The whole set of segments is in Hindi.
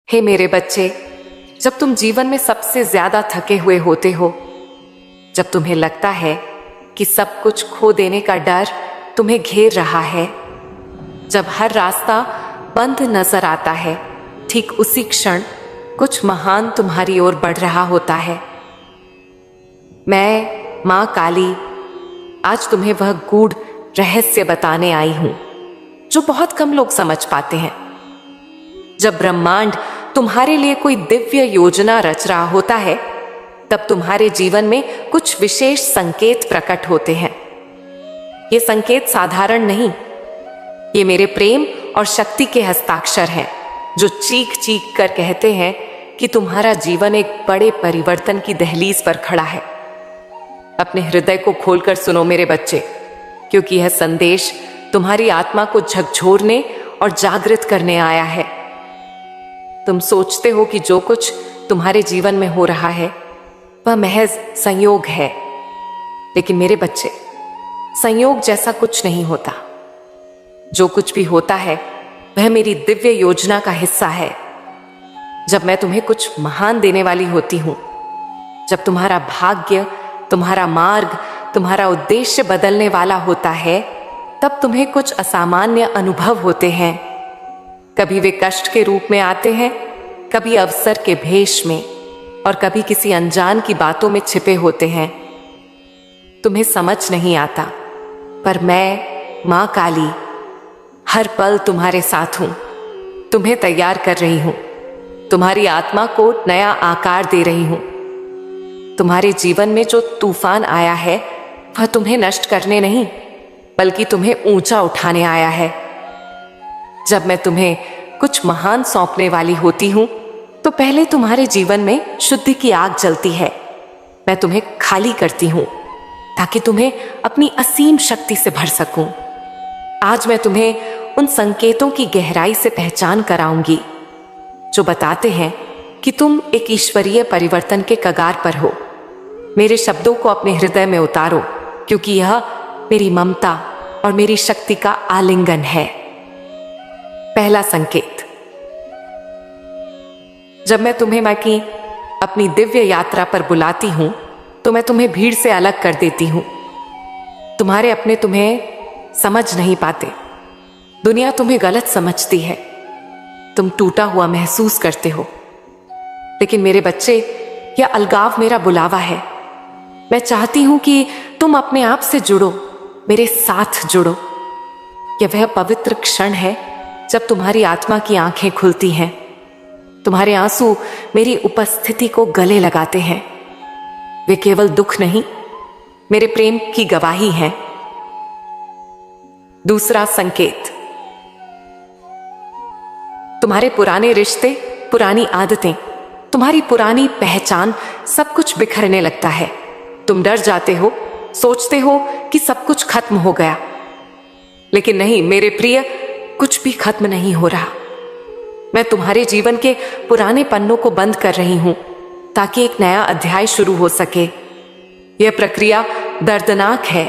हे मेरे बच्चे, जब तुम जीवन में सबसे ज्यादा थके हुए होते हो, जब तुम्हें लगता है कि सब कुछ खो देने का डर तुम्हें घेर रहा है, जब हर रास्ता बंद नजर आता है, ठीक उसी क्षण कुछ महान तुम्हारी ओर बढ़ रहा होता है। मैं मां काली आज तुम्हें वह गूढ़ रहस्य बताने आई हूं जो बहुत कम लोग समझ पाते हैं। जब ब्रह्मांड तुम्हारे लिए कोई दिव्य योजना रच रहा होता है, तब तुम्हारे जीवन में कुछ विशेष संकेत प्रकट होते हैं। ये संकेत साधारण नहीं, ये मेरे प्रेम और शक्ति के हस्ताक्षर हैं, जो चीख चीख कर कहते हैं कि तुम्हारा जीवन एक बड़े परिवर्तन की दहलीज पर खड़ा है। अपने हृदय को खोलकर सुनो मेरे बच्चे, क्योंकि यह संदेश तुम्हारी आत्मा को झकझोरने और जागृत करने आया है। तुम सोचते हो कि जो कुछ तुम्हारे जीवन में हो रहा है वह महज संयोग है, लेकिन मेरे बच्चे, संयोग जैसा कुछ नहीं होता। जो कुछ भी होता है वह मेरी दिव्य योजना का हिस्सा है। जब मैं तुम्हें कुछ महान देने वाली होती हूं, जब तुम्हारा भाग्य, तुम्हारा मार्ग, तुम्हारा उद्देश्य बदलने वाला होता है, तब तुम्हें कुछ असामान्य अनुभव होते हैं। कभी वे कष्ट के रूप में आते हैं, कभी अवसर के भेष में, और कभी किसी अनजान की बातों में छिपे होते हैं। तुम्हें समझ नहीं आता, पर मैं मां काली हर पल तुम्हारे साथ हूं, तुम्हें तैयार कर रही हूं, तुम्हारी आत्मा को नया आकार दे रही हूं। तुम्हारे जीवन में जो तूफान आया है वह तुम्हें नष्ट करने नहीं, बल्कि तुम्हें ऊंचा उठाने आया है। जब मैं तुम्हें कुछ महान सौंपने वाली होती हूं, तो पहले तुम्हारे जीवन में शुद्धि की आग जलती है। मैं तुम्हें खाली करती हूं ताकि तुम्हें अपनी असीम शक्ति से भर सकूं। आज मैं तुम्हें उन संकेतों की गहराई से पहचान कराऊंगी जो बताते हैं कि तुम एक ईश्वरीय परिवर्तन के कगार पर हो। मेरे शब्दों को अपने हृदय में उतारो, क्योंकि यह मेरी ममता और मेरी शक्ति का आलिंगन है। पहला संकेत, जब मैं तुम्हें अपनी दिव्य यात्रा पर बुलाती हूं, तो मैं तुम्हें भीड़ से अलग कर देती हूं। तुम्हारे अपने तुम्हें समझ नहीं पाते, दुनिया तुम्हें गलत समझती है, तुम टूटा हुआ महसूस करते हो। लेकिन मेरे बच्चे, यह अलगाव मेरा बुलावा है। मैं चाहती हूं कि तुम अपने आप से जुड़ो, मेरे साथ जुड़ो। यह वह पवित्र क्षण है जब तुम्हारी आत्मा की आंखें खुलती हैं। तुम्हारे आंसू मेरी उपस्थिति को गले लगाते हैं। वे केवल दुख नहीं, मेरे प्रेम की गवाही हैं। दूसरा संकेत, तुम्हारे पुराने रिश्ते, पुरानी आदतें, तुम्हारी पुरानी पहचान, सब कुछ बिखरने लगता है। तुम डर जाते हो, सोचते हो कि सब कुछ खत्म हो गया। लेकिन नहीं मेरे प्रिय, कुछ भी खत्म नहीं हो रहा। मैं तुम्हारे जीवन के पुराने पन्नों को बंद कर रही हूं ताकि एक नया अध्याय शुरू हो सके। यह प्रक्रिया दर्दनाक है,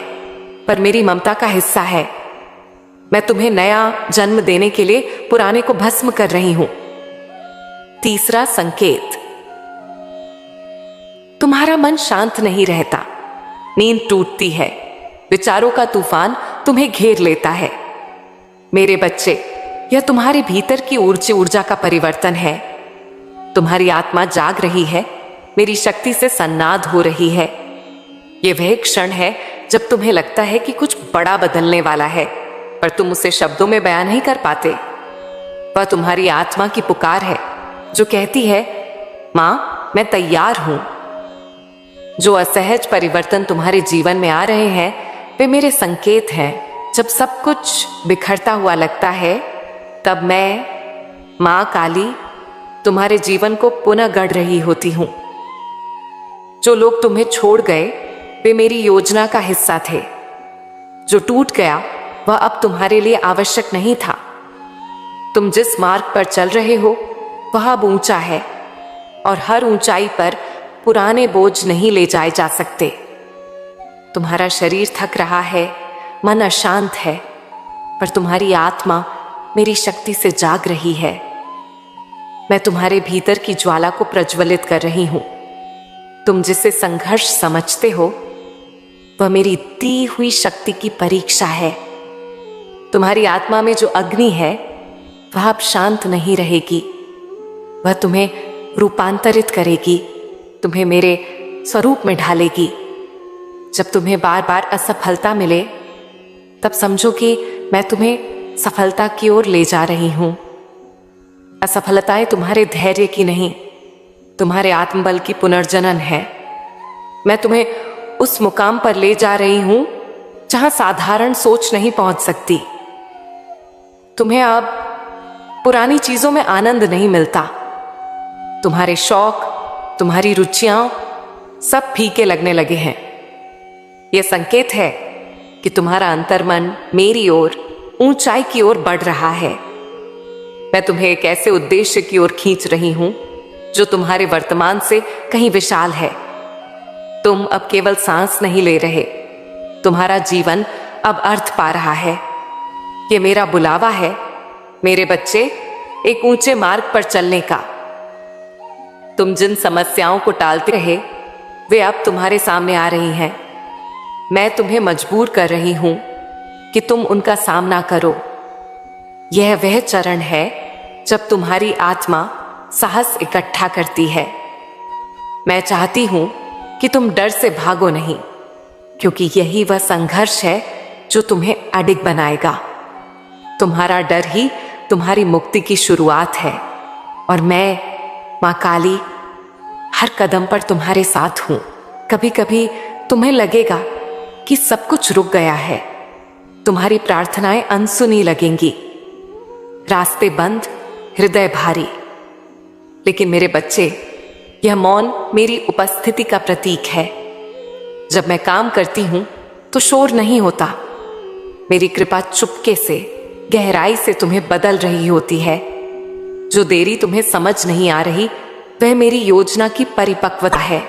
पर मेरी ममता का हिस्सा है। मैं तुम्हें नया जन्म देने के लिए पुराने को भस्म कर रही हूं। तीसरा संकेत, तुम्हारा मन शांत नहीं रहता, नींद टूटती है, विचारों का तूफान तुम्हें घेर लेता है। मेरे बच्चे, यह तुम्हारे भीतर की ऊर्जा का परिवर्तन है। तुम्हारी आत्मा जाग रही है, मेरी शक्ति से सन्नाद हो रही है। यह वह क्षण है जब तुम्हें लगता है कि कुछ बड़ा बदलने वाला है, पर तुम उसे शब्दों में बयान नहीं कर पाते। वह तुम्हारी आत्मा की पुकार है जो कहती है, मां, मैं तैयार हूं। जो असहज परिवर्तन तुम्हारे जीवन में आ रहे हैं, वे मेरे संकेत हैं। जब सब कुछ बिखरता हुआ लगता है, तब मैं मां काली तुम्हारे जीवन को पुनः गढ़ रही होती हूं। जो लोग तुम्हें छोड़ गए वे मेरी योजना का हिस्सा थे। जो टूट गया वह अब तुम्हारे लिए आवश्यक नहीं था। तुम जिस मार्ग पर चल रहे हो वह अब ऊंचा है, और हर ऊंचाई पर पुराने बोझ नहीं ले जाए जा सकते। तुम्हारा शरीर थक रहा है, मन अशांत है, पर तुम्हारी आत्मा मेरी शक्ति से जाग रही है। मैं तुम्हारे भीतर की ज्वाला को प्रज्वलित कर रही हूं। तुम जिसे संघर्ष समझते हो वह मेरी दी हुई शक्ति की परीक्षा है। तुम्हारी आत्मा में जो अग्नि है वह अब शांत नहीं रहेगी। वह तुम्हें रूपांतरित करेगी, तुम्हें मेरे स्वरूप में ढालेगी। जब तुम्हें बार बार असफलता मिले तब समझो कि मैं तुम्हें सफलता की ओर ले जा रही हूं। असफलताएं तुम्हारे धैर्य की नहीं, तुम्हारे आत्मबल की पुनर्जनन है। मैं तुम्हें उस मुकाम पर ले जा रही हूं जहां साधारण सोच नहीं पहुंच सकती। तुम्हें अब पुरानी चीजों में आनंद नहीं मिलता। तुम्हारे शौक, तुम्हारी रुचियां सब फीके लगने लगे हैं। यह संकेत है कि तुम्हारा अंतर्मन मेरी ओर ऊंचाई की ओर बढ़ रहा है। मैं तुम्हें एक ऐसे उद्देश्य की ओर खींच रही हूं जो तुम्हारे वर्तमान से कहीं विशाल है। तुम अब केवल सांस नहीं ले रहे, तुम्हारा जीवन अब अर्थ पा रहा है। ये मेरा बुलावा है मेरे बच्चे, एक ऊंचे मार्ग पर चलने का। तुम जिन समस्याओं को टालते रहे वे अब तुम्हारे सामने आ रही हैं। मैं तुम्हें मजबूर कर रही हूं कि तुम उनका सामना करो। यह वह चरण है जब तुम्हारी आत्मा साहस इकट्ठा करती है। मैं चाहती हूं कि तुम डर से भागो नहीं, क्योंकि यही वह संघर्ष है जो तुम्हें अडिग बनाएगा। तुम्हारा डर ही तुम्हारी मुक्ति की शुरुआत है और मैं, मां काली, हर कदम पर तुम्हारे साथ हूं। कभी कभी तुम्हें लगेगा कि सब कुछ रुक गया है, तुम्हारी प्रार्थनाएं अनसुनी लगेंगी, रास्ते बंद, हृदय भारी। लेकिन मेरे बच्चे, यह मौन मेरी उपस्थिति का प्रतीक है। जब मैं काम करती हूं तो शोर नहीं होता। मेरी कृपा चुपके से, गहराई से तुम्हें बदल रही होती है। जो देरी तुम्हें समझ नहीं आ रही वह मेरी योजना की परिपक्वता है।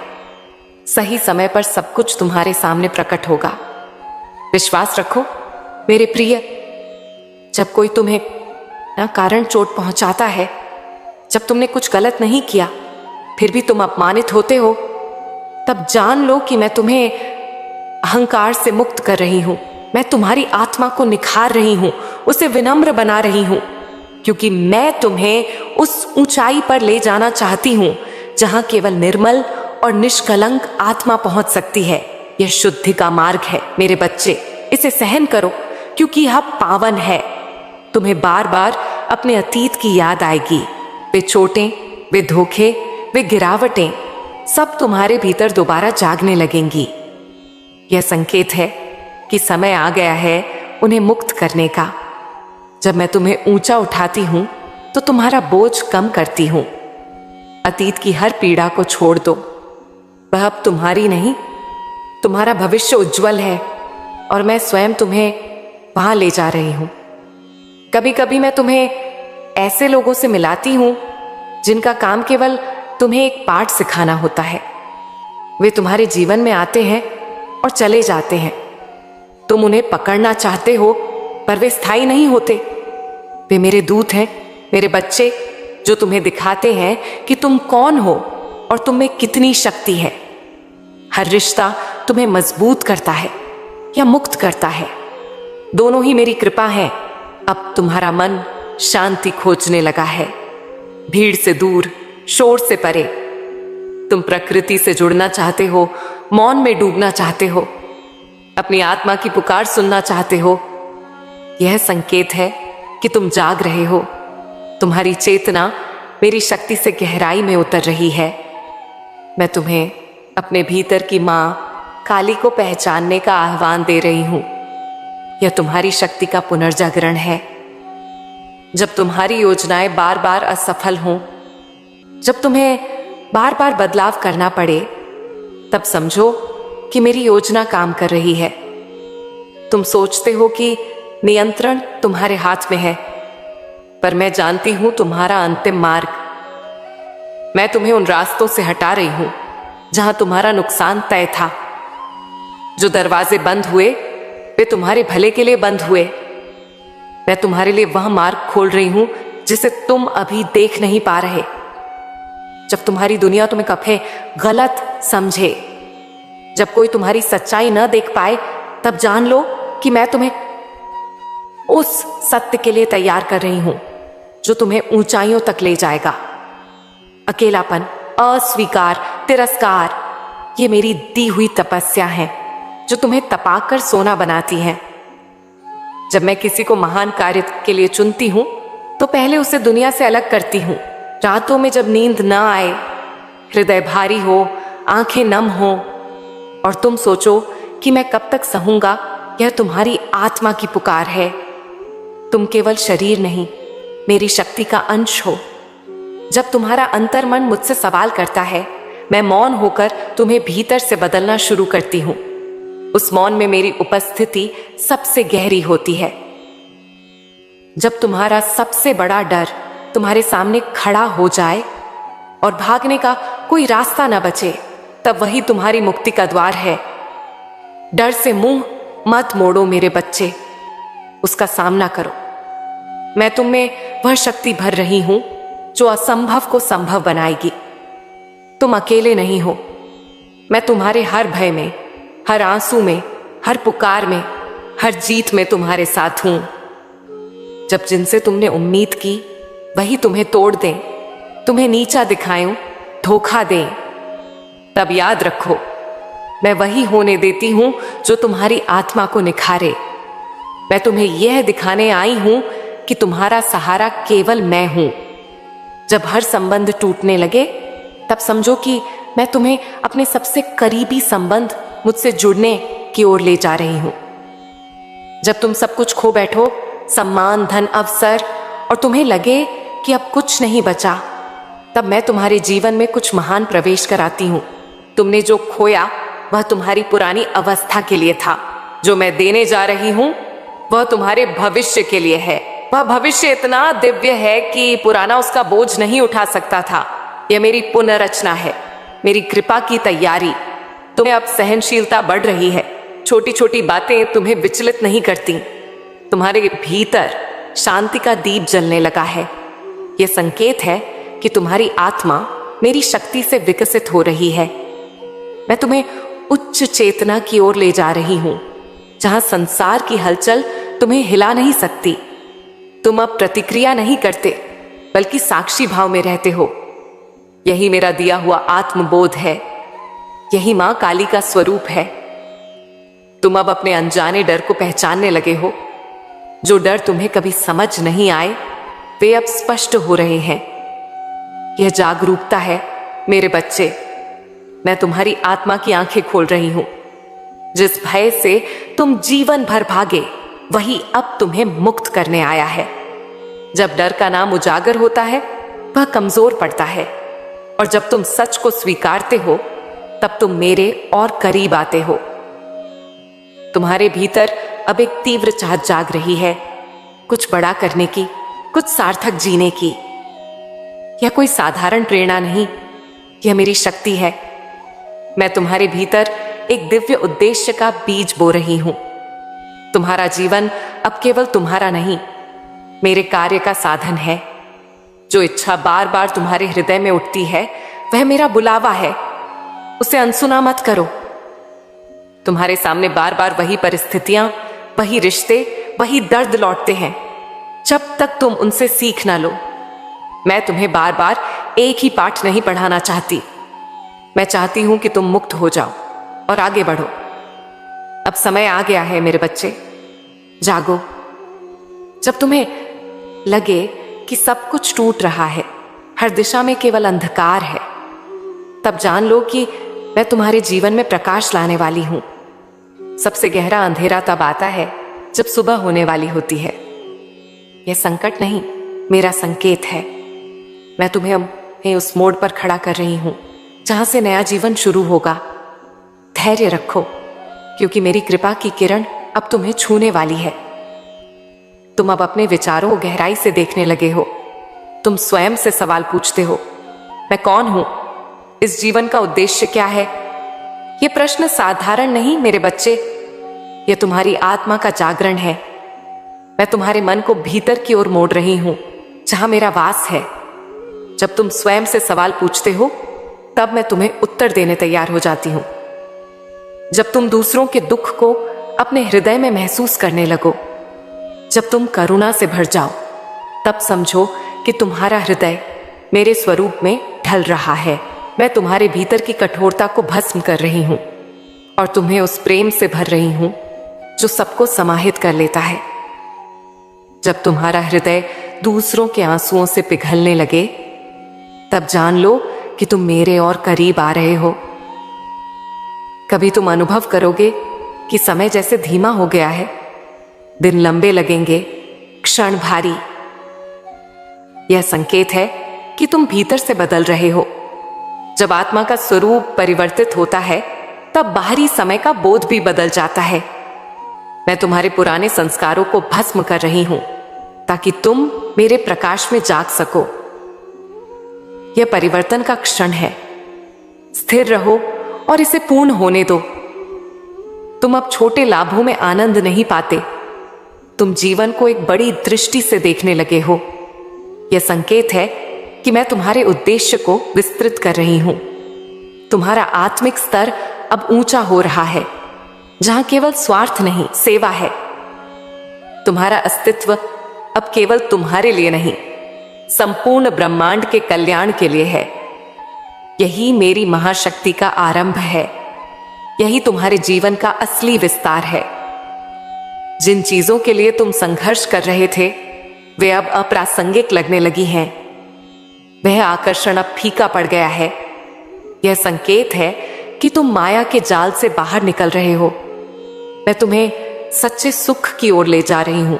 सही समय पर सब कुछ तुम्हारे सामने प्रकट होगा। विश्वास रखो मेरे प्रिय। जब कोई तुम्हें ना कारण चोट पहुंचाता है, जब तुमने कुछ गलत नहीं किया फिर भी तुम अपमानित होते हो, तब जान लो कि मैं तुम्हें अहंकार से मुक्त कर रही हूं। मैं तुम्हारी आत्मा को निखार रही हूं, उसे विनम्र बना रही हूं, क्योंकि मैं तुम्हें उस ऊंचाई पर ले जाना चाहती हूं जहां केवल निर्मल और निष्कलंक आत्मा पहुंच सकती है। यह शुद्धि का मार्ग है मेरे बच्चे। इसे सहन करो क्योंकि यह पावन है। तुम्हें बार बार अपने अतीत की याद आएगी। वे चोटें, वे धोखे, वे गिरावटें सब तुम्हारे भीतर दोबारा जागने लगेंगी। यह संकेत है कि समय आ गया है उन्हें मुक्त करने का। जब मैं तुम्हें ऊंचा उठाती हूं तो तुम्हारा बोझ कम करती हूं। अतीत की हर पीड़ा को छोड़ दो, वह अब तुम्हारी नहीं। तुम्हारा भविष्य उज्जवल है और मैं स्वयं तुम्हें वहां ले जा रही हूं। कभी कभी मैं तुम्हें ऐसे लोगों से मिलाती हूं जिनका काम केवल तुम्हें एक पाठ सिखाना होता है। वे तुम्हारे जीवन में आते हैं और चले जाते हैं। तुम उन्हें पकड़ना चाहते हो पर वे स्थायी नहीं होते। वे मेरे दूत हैं मेरे बच्चे, जो तुम्हें दिखाते हैं कि तुम कौन हो और तुम में कितनी शक्ति है। हर रिश्ता तुम्हें मजबूत करता है या मुक्त करता है, दोनों ही मेरी कृपा है। अब तुम्हारा मन शांति खोजने लगा है, भीड़ से दूर, शोर से परे। तुम प्रकृति से जुड़ना चाहते हो, मौन में डूबना चाहते हो, अपनी आत्मा की पुकार सुनना चाहते हो। यह संकेत है कि तुम जाग रहे हो। तुम्हारी चेतना मेरी शक्ति से गहराई में उतर रही है। मैं तुम्हें अपने भीतर की मां काली को पहचानने का आह्वान दे रही हूं। यह तुम्हारी शक्ति का पुनर्जागरण है। जब तुम्हारी योजनाएं बार बार असफल हों, जब तुम्हें बार बार बदलाव करना पड़े, तब समझो कि मेरी योजना काम कर रही है। तुम सोचते हो कि नियंत्रण तुम्हारे हाथ में है, पर मैं जानती हूं तुम्हारा अंतिम मार्ग। मैं तुम्हें उन रास्तों से हटा रही हूं जहां तुम्हारा नुकसान तय था। जो दरवाजे बंद हुए वे तुम्हारे भले के लिए बंद हुए। मैं तुम्हारे लिए वह मार्ग खोल रही हूं जिसे तुम अभी देख नहीं पा रहे। जब तुम्हारी दुनिया तुम्हें कभी गलत समझे, जब कोई तुम्हारी सच्चाई न देख पाए, तब जान लो कि मैं तुम्हें उस सत्य के लिए तैयार कर रही हूं जो तुम्हें ऊंचाइयों तक ले जाएगा। अकेलापन, अस्वीकार, तिरस्कार, ये मेरी दी हुई तपस्या है जो तुम्हें तपाकर सोना बनाती है। जब मैं किसी को महान कार्य के लिए चुनती हूं तो पहले उसे दुनिया से अलग करती हूं। रातों में जब नींद ना आए, हृदय भारी हो, आंखें नम हो और तुम सोचो कि मैं कब तक सहूंगा, यह तुम्हारी आत्मा की पुकार है। तुम केवल शरीर नहीं, मेरी शक्ति का अंश हो। जब तुम्हारा अंतर्मन मुझसे सवाल करता है, मैं मौन होकर तुम्हें भीतर से बदलना शुरू करती हूं। उस मौन में मेरी उपस्थिति सबसे गहरी होती है। जब तुम्हारा सबसे बड़ा डर तुम्हारे सामने खड़ा हो जाए और भागने का कोई रास्ता न बचे, तब वही तुम्हारी मुक्ति का द्वार है। डर से मुंह मत मोड़ो मेरे बच्चे, उसका सामना करो। मैं तुम में वह शक्ति भर रही हूं जो असंभव को संभव बनाएगी। तुम अकेले नहीं हो। मैं तुम्हारे हर भय में, हर आंसू में, हर पुकार में, हर जीत में तुम्हारे साथ हूं। जब जिनसे तुमने उम्मीद की वही तुम्हें तोड़ दें, तुम्हें नीचा दिखाएं, धोखा दें, तब याद रखो, मैं वही होने देती हूं जो तुम्हारी आत्मा को निखारे। मैं तुम्हें यह दिखाने आई हूं कि तुम्हारा सहारा केवल मैं हूं। जब हर संबंध टूटने लगे, तब समझो कि मैं तुम्हें अपने सबसे करीबी संबंध मुझसे जुड़ने की ओर ले जा रही हूं। जब तुम सब कुछ खो बैठो, सम्मान, धन, अवसर, और तुम्हें लगे कि अब कुछ नहीं बचा, तब मैं तुम्हारे जीवन में कुछ महान प्रवेश कराती हूं। तुमने जो खोया वह तुम्हारी पुरानी अवस्था के लिए था। जो मैं देने जा रही हूं वह तुम्हारे भविष्य के लिए है। वह भविष्य इतना दिव्य है कि पुराना उसका बोझ नहीं उठा सकता था। यह मेरी पुनर्रचना है, मेरी कृपा की तैयारी। तुम्हें अब सहनशीलता बढ़ रही है। छोटी छोटी बातें तुम्हें विचलित नहीं करती। तुम्हारे भीतर शांति का दीप जलने लगा है। यह संकेत है कि तुम्हारी आत्मा मेरी शक्ति से विकसित हो रही है। मैं तुम्हें उच्च चेतना की ओर ले जा रही हूं, जहां संसार की हलचल तुम्हें हिला नहीं सकती। तुम अब प्रतिक्रिया नहीं करते, बल्कि साक्षी भाव में रहते हो। यही मेरा दिया हुआ आत्मबोध है। यही मां काली का स्वरूप है। तुम अब अपने अनजाने डर को पहचानने लगे हो। जो डर तुम्हें कभी समझ नहीं आए, वे अब स्पष्ट हो रहे हैं। यह जागरूकता है मेरे बच्चे। मैं तुम्हारी आत्मा की आंखें खोल रही हूं। जिस भय से तुम जीवन भर भागे, वही अब तुम्हें मुक्त करने आया है। जब डर का नाम उजागर होता है, वह कमजोर पड़ता है, और जब तुम सच को स्वीकारते हो, तब तुम मेरे और करीब आते हो। तुम्हारे भीतर अब एक तीव्र चाहत जाग रही है, कुछ बड़ा करने की, कुछ सार्थक जीने की। यह कोई साधारण प्रेरणा नहीं, यह मेरी शक्ति है। मैं तुम्हारे भीतर एक दिव्य उद्देश्य का बीज बो रही हूं। तुम्हारा जीवन अब केवल तुम्हारा नहीं, मेरे कार्य का साधन है। जो इच्छा बार बार तुम्हारे हृदय में उठती है, वह मेरा बुलावा है। उसे अनसुना मत करो। तुम्हारे सामने बार बार वही परिस्थितियां, वही रिश्ते, वही दर्द लौटते हैं। जब तक तुम उनसे सीख ना लो, मैं तुम्हें बार बार एक ही पाठ नहीं पढ़ाना चाहती। मैं चाहती हूं कि तुम मुक्त हो जाओ और आगे बढ़ो। अब समय आ गया है मेरे बच्चे, जागो। जब तुम्हें लगे कि सब कुछ टूट रहा है, हर दिशा में केवल अंधकार है, तब जान लो कि मैं तुम्हारे जीवन में प्रकाश लाने वाली हूं। सबसे गहरा अंधेरा तब आता है जब सुबह होने वाली होती है। यह संकट नहीं, मेरा संकेत है। मैं तुम्हें उस मोड़ पर खड़ा कर रही हूं जहां से नया जीवन शुरू होगा। धैर्य रखो, क्योंकि मेरी कृपा की किरण अब तुम्हें छूने वाली है। तुम अब अपने विचारों को गहराई से देखने लगे हो। तुम स्वयं से सवाल पूछते हो, मैं कौन हूं? इस जीवन का उद्देश्य क्या है? ये प्रश्न साधारण नहीं मेरे बच्चे, ये तुम्हारी आत्मा का जागरण है। मैं तुम्हारे मन को भीतर की ओर मोड़ रही हूं, जहां मेरा वास है। जब तुम स्वयं से सवाल पूछते हो तब मैं तुम्हें उत्तर देने तैयार हो जाती हूं। जब तुम दूसरों के दुख को अपने हृदय में महसूस करने लगो, जब तुम करुणा से भर जाओ, तब समझो कि तुम्हारा हृदय मेरे स्वरूप में ढल रहा है। मैं तुम्हारे भीतर की कठोरता को भस्म कर रही हूं और तुम्हें उस प्रेम से भर रही हूं जो सबको समाहित कर लेता है। जब तुम्हारा हृदय दूसरों के आंसुओं से पिघलने लगे, तब जान लो कि तुम मेरे और करीब आ रहे हो। कभी तुम अनुभव करोगे कि समय जैसे धीमा हो गया है, दिन लंबे लगेंगे, क्षण भारी। यह संकेत है कि तुम भीतर से बदल रहे हो। जब आत्मा का स्वरूप परिवर्तित होता है, तब बाहरी समय का बोध भी बदल जाता है। मैं तुम्हारे पुराने संस्कारों को भस्म कर रही हूं ताकि तुम मेरे प्रकाश में जाग सको। यह परिवर्तन का क्षण है। स्थिर रहो और इसे पूर्ण होने दो। तुम अब छोटे लाभों में आनंद नहीं पाते, तुम जीवन को एक बड़ी दृष्टि से देखने लगे हो। यह संकेत है कि मैं तुम्हारे उद्देश्य को विस्तृत कर रही हूं। तुम्हारा आत्मिक स्तर अब ऊंचा हो रहा है, जहां केवल स्वार्थ नहीं, सेवा है। तुम्हारा अस्तित्व अब केवल तुम्हारे लिए नहीं, संपूर्ण ब्रह्मांड के कल्याण के लिए है। यही मेरी महाशक्ति का आरंभ है। यही तुम्हारे जीवन का असली विस्तार है। जिन चीजों के लिए तुम संघर्ष कर रहे थे, वे अब अप्रासंगिक लगने लगी हैं। वह आकर्षण अब फीका पड़ गया है। यह संकेत है कि तुम माया के जाल से बाहर निकल रहे हो। मैं तुम्हें सच्चे सुख की ओर ले जा रही हूं।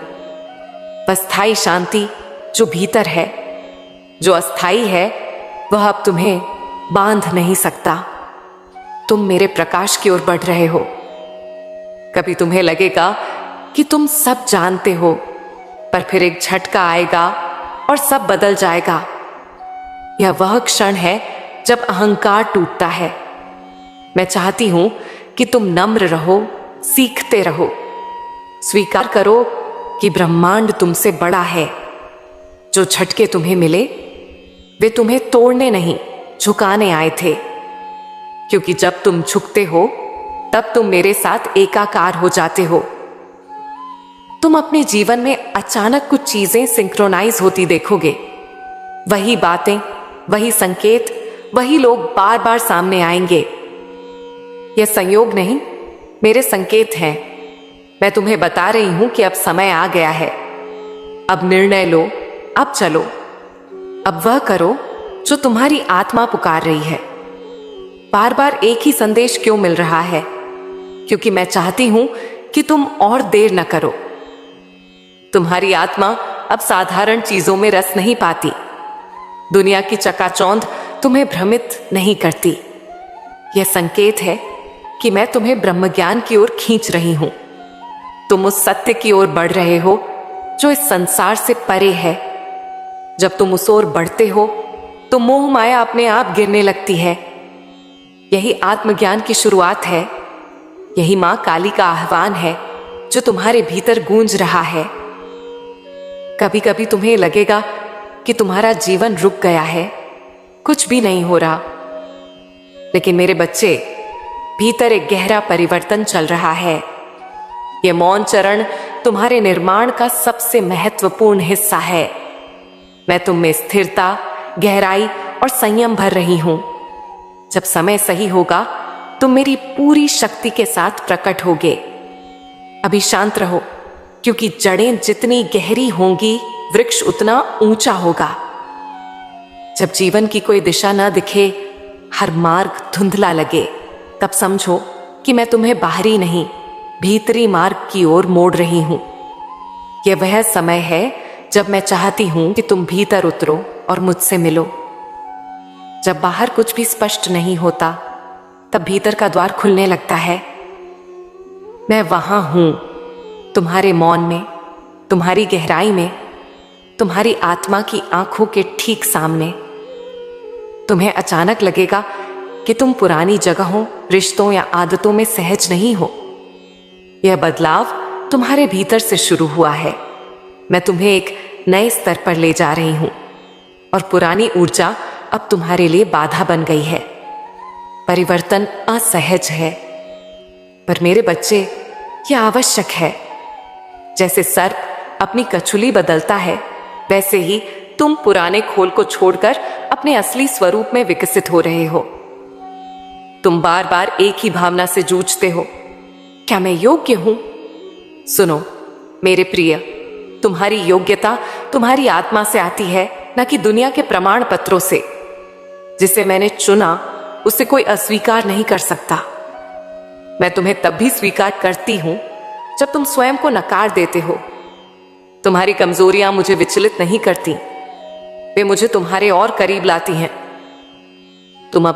अस्थाई शांति जो भीतर है, जो अस्थाई है, वह अब तुम्हें बांध नहीं सकता। तुम मेरे प्रकाश की ओर बढ़ रहे हो। कभी तुम्हें लगेगा कि तुम सब जानते हो, पर फिर एक झटका आएगा और सब बदल जाएगा। यह वह क्षण है जब अहंकार टूटता है। मैं चाहती हूं कि तुम नम्र रहो, सीखते रहो। स्वीकार करो कि ब्रह्मांड तुमसे बड़ा है। जो झटके तुम्हें मिले, वे तुम्हें तोड़ने नहीं, झुकाने आए थे। क्योंकि जब तुम झुकते हो, तब तुम मेरे साथ एकाकार हो जाते हो। तुम अपने जीवन में अचानक कुछ चीजें सिंक्रोनाइज होती देखोगे। वही बातें, वही संकेत, वही लोग बार बार सामने आएंगे। यह संयोग नहीं, मेरे संकेत हैं। मैं तुम्हें बता रही हूं कि अब समय आ गया है। अब निर्णय लो, अब चलो, अब वह करो जो तुम्हारी आत्मा पुकार रही है। बार बार एक ही संदेश क्यों मिल रहा है? क्योंकि मैं चाहती हूं कि तुम और देर न करो। तुम्हारी आत्मा अब साधारण चीजों में रस नहीं पाती। दुनिया की चकाचौंध तुम्हें भ्रमित नहीं करती। यह संकेत है कि मैं तुम्हें ब्रह्मज्ञान की ओर खींच रही हूं। तुम उस सत्य की ओर बढ़ रहे हो जो इस संसार से परे है। जब तुम उस ओर बढ़ते हो तो मोह माया अपने आप गिरने लगती है। यही आत्मज्ञान की शुरुआत है। यही मां काली का आह्वान है जो तुम्हारे भीतर गूंज रहा है। कभी कभी तुम्हें लगेगा कि तुम्हारा जीवन रुक गया है, कुछ भी नहीं हो रहा। लेकिन मेरे बच्चे, भीतर एक गहरा परिवर्तन चल रहा है। यह मौन चरण तुम्हारे निर्माण का सबसे महत्वपूर्ण हिस्सा है। मैं तुम में स्थिरता, गहराई और संयम भर रही हूं। जब समय सही होगा, तुम मेरी पूरी शक्ति के साथ प्रकट होगे। अभी शांत रहो, क्योंकि जड़ें जितनी गहरी होंगी, वृक्ष उतना ऊंचा होगा। जब जीवन की कोई दिशा न दिखे, हर मार्ग धुंधला लगे, तब समझो कि मैं तुम्हें बाहरी नहीं, भीतरी मार्ग की ओर मोड़ रही हूं। यह वह समय है जब मैं चाहती हूं कि तुम भीतर उतरो और मुझसे मिलो। जब बाहर कुछ भी स्पष्ट नहीं होता, तब भीतर का द्वार खुलने लगता है। मैं वहां हूं, तुम्हारे मौन में, तुम्हारी गहराई में, तुम्हारी आत्मा की आंखों के ठीक सामने। तुम्हें अचानक लगेगा कि तुम पुरानी जगहों, रिश्तों या आदतों में सहज नहीं हो। यह बदलाव तुम्हारे भीतर से शुरू हुआ है। मैं तुम्हें एक नए स्तर पर ले जा रही हूं और पुरानी ऊर्जा अब तुम्हारे लिए बाधा बन गई है। परिवर्तन असहज है, पर मेरे बच्चे यह आवश्यक है। जैसे सर्प अपनी कछुली बदलता है, वैसे ही तुम पुराने खोल को छोड़कर अपने असली स्वरूप में विकसित हो रहे हो। तुम बार बार एक ही भावना से जूझते हो, क्या मैं योग्य हूं? सुनो मेरे प्रिय, तुम्हारी योग्यता तुम्हारी आत्मा से आती है, न कि दुनिया के प्रमाण पत्रों से। जिसे मैंने चुना उसे कोई अस्वीकार नहीं कर सकता। मैं तुम्हें तब भी स्वीकार करती हूं जब तुम स्वयं को नकार देते हो। तुम्हारी कमजोरियां मुझे विचलित नहीं करती, वे मुझे तुम्हारे और करीब लाती हैं। तुम अब